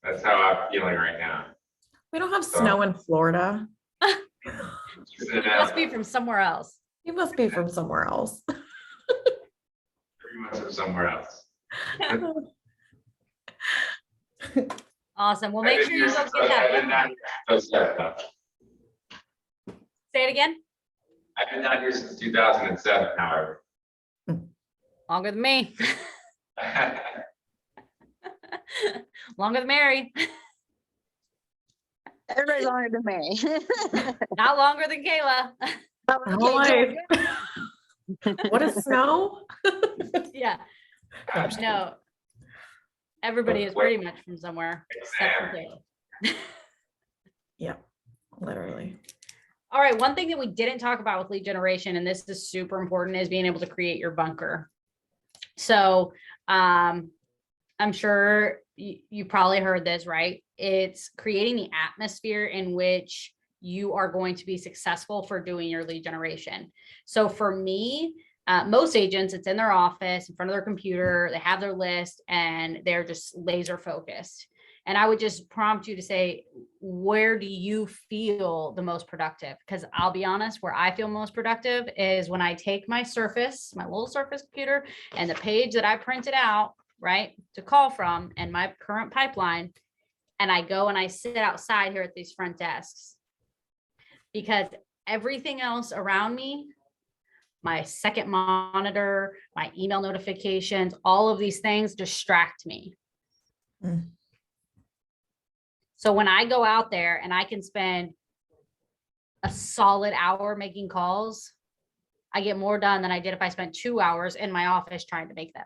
That's how I'm feeling right now. We don't have snow in Florida. You must be from somewhere else. You must be from somewhere else. Pretty much from somewhere else. Awesome. Well, I've make been sure you here go since get that. I've been number. down here since 2007. Say it again. I've been down here since 2007, however. Longer than me. Longer than Mary. Everybody's longer than Mary. Not longer than Kayla. Whole Okay, life. What is snow? Yeah. Gotcha. No. Everybody is pretty much from somewhere except for Kayla. Yep, literally. All right. One thing that we didn't talk about with lead generation, and this is super important, is being able to create your bunker. So I'm sure you probably heard this, right? It's creating the atmosphere in which you are going to be successful for doing your lead generation. So for me, most agents, it's in their office, in front of their computer, they have their list and they're just laser focused. And I would just prompt you to say, where do you feel the most productive? Because I'll be honest, where I feel most productive is when I take my Surface, my little Surface computer, and the page that I printed out, right, to call from, and my current pipeline, and I go and I sit outside here at these front desks. Because everything else around me, my second monitor, my email notifications, all of these things distract me. Mm. So when I go out there and I can spend a solid hour making calls, I get more done than I did if I spent 2 hours in my office trying to make them.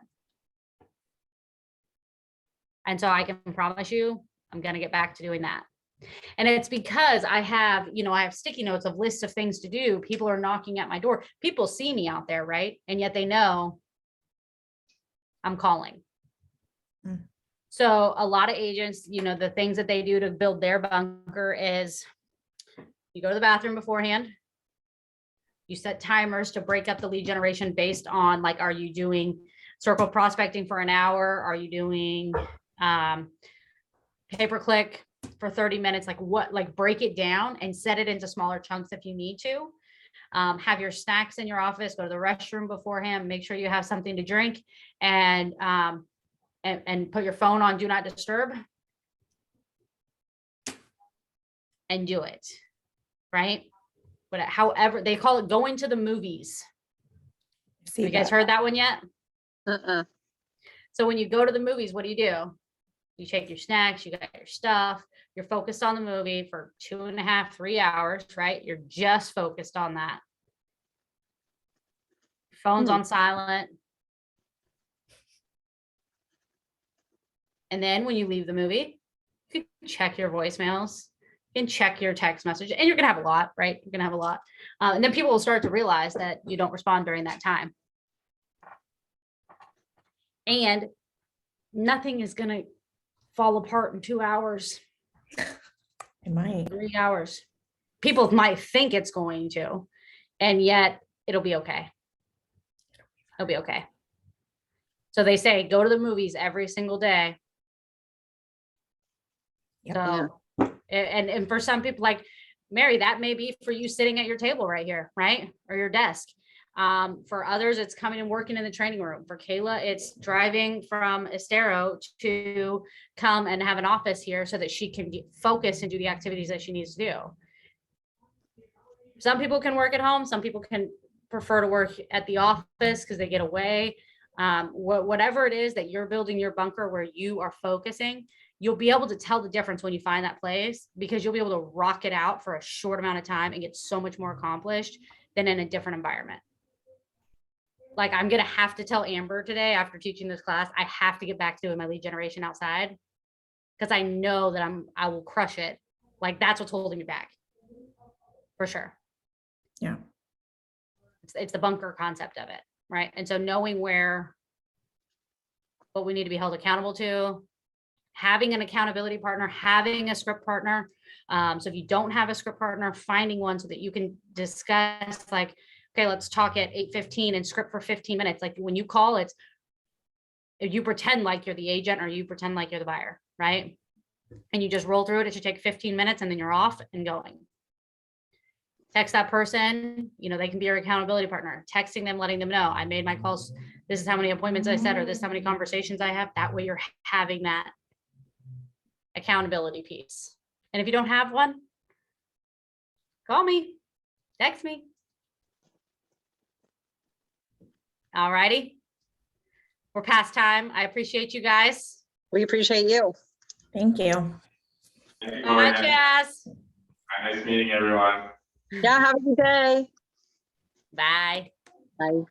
And so I can promise you, I'm going to get back to doing that. And it's because I have sticky notes of lists of things to do. People are knocking at my door. People see me out there, right? And yet they know I'm calling. Mm. So a lot of agents, the things that they do to build their bunker is you go to the bathroom beforehand. You set timers to break up the lead generation based on, like, are you doing circle prospecting for an hour? Are you doing pay-per-click for 30 minutes? Like break it down and set it into smaller chunks if you need to. Have your snacks in your office, go to the restroom beforehand, make sure you have something to drink, and put your phone on do not disturb and do it, right? But however, they call it going to the movies. See You guys that. heard that one yet? Uh-uh. So when you go to the movies, what do? You take your snacks, you got your stuff, you're focused on the movie for 2.5, 3 hours, right? You're just focused on that. Phone's on silent. And then when you leave the movie, you can check your voicemails, you can check your text message, and you're going to have a lot, right? You're going to have a lot. And then people will start to realize that you don't respond during that time. And nothing is going to fall apart in 2 hours. It might. 3 hours. People might think it's going to, and yet it'll be okay. It'll be okay. So they say, go to the movies every single day. Yep. So, and for some people, like Mary, that may be for you sitting at your table right here, right? Or your desk. For others, it's coming and working in the training room. For Kayla, it's driving from Estero to come and have an office here so that she can get focused and do the activities that she needs to do. Some people can work at home. Some people can prefer to work at the office because they get away. Whatever it is that you're building your bunker where you are focusing, you'll be able to tell the difference when you find that place, because you'll be able to rock it out for a short amount of time and get so much more accomplished than in a different environment. Like, I'm going to have to tell Amber today after teaching this class, I have to get back to doing my lead generation outside, because I know that I will crush it. Like, that's what's holding me back for sure. Yeah. It's the bunker concept of it. Right. And so knowing what we need to be held accountable to, having an accountability partner, having a script partner. So if you don't have a script partner, finding one so that you can discuss, like, okay, let's talk at 8:15 and script for 15 minutes. Like, when you call, if you pretend like you're the agent or you pretend like you're the buyer, right? And you just roll through it. It should take 15 minutes and then you're off and going. Text that person, they can be your accountability partner. Texting them, letting them know I made my calls. This is how many appointments I set, or this is how many conversations I have. That way you're having that accountability piece. And if you don't have one, call me, text me. All righty. We're past time. I appreciate you guys. We appreciate you. Thank you. Thank you, Bye, Gloria. Jazz. Nice meeting everyone. Yeah, have a good day. Bye. Bye.